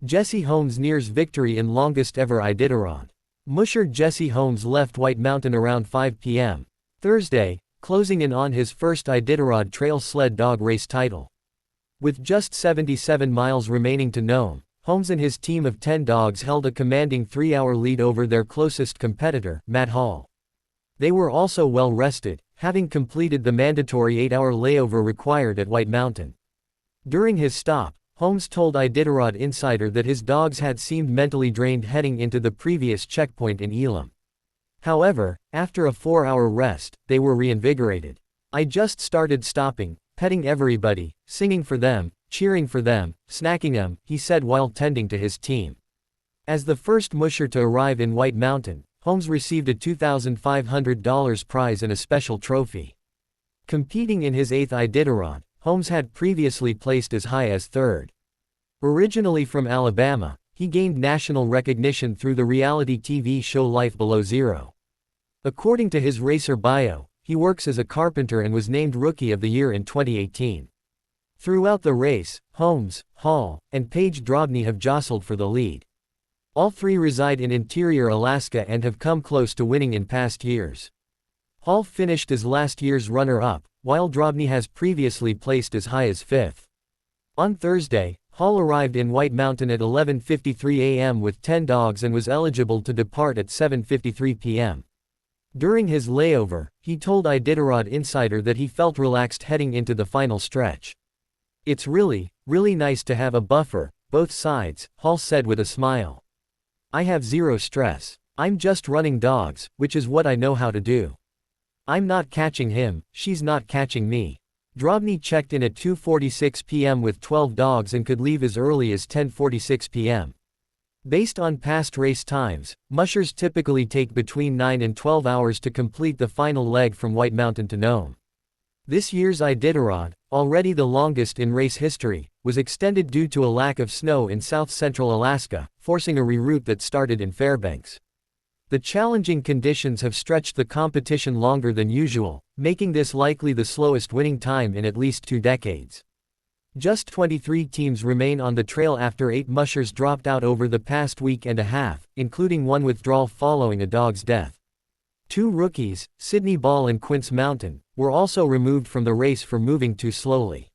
Jessie Holmes nears victory in longest ever Iditarod. Musher Jessie Holmes left White Mountain around 5 p.m. Thursday, closing in on his first Iditarod Trail sled dog race title. With just 77 miles remaining to Nome, Holmes and his team of 10 dogs held a commanding 3-hour lead over their closest competitor, Matt Hall. They were also well rested, having completed the mandatory 8-hour layover required at White Mountain. During his stop, Holmes told Iditarod Insider that his dogs had seemed mentally drained heading into the previous checkpoint in Elam. However, after a 4-hour rest, they were reinvigorated. "I just started stopping, petting everybody, singing for them, cheering for them, snacking them," he said while tending to his team. As the first musher to arrive in White Mountain, Holmes received a $2,500 prize and a special trophy. Competing in his 8th Iditarod, Holmes had previously placed as high as 3rd. Originally from Alabama, he gained national recognition through the reality TV show Life Below Zero. According to his racer bio, he works as a carpenter and was named Rookie of the Year in 2018. Throughout the race, Holmes, Hall, and Paige Drobny have jostled for the lead. All three reside in interior Alaska and have come close to winning in past years. Hall finished as last year's runner-up, while Drobny has previously placed as high as 5th. On Thursday, Hall arrived in White Mountain at 11:53 a.m. with 10 dogs and was eligible to depart at 7:53 p.m. During his layover, he told Iditarod Insider that he felt relaxed heading into the final stretch. "It's really nice to have a buffer, both sides," Hall said with a smile. "I have zero stress. I'm just running dogs, which is what I know how to do. I'm not catching him, she's not catching me." Drobny checked in at 2:46 p.m. with 12 dogs and could leave as early as 10:46 p.m. Based on past race times, mushers typically take between 9 and 12 hours to complete the final leg from White Mountain to Nome. This year's Iditarod, already the longest in race history, was extended due to a lack of snow in south-central Alaska, forcing a reroute that started in Fairbanks. The challenging conditions have stretched the competition longer than usual, making this likely the slowest winning time in at least 2 decades. Just 23 teams remain on the trail after 8 mushers dropped out over the past week and a half, including one withdrawal following a dog's death. 2 rookies, Sydney Ball and Quince Mountain, were also removed from the race for moving too slowly.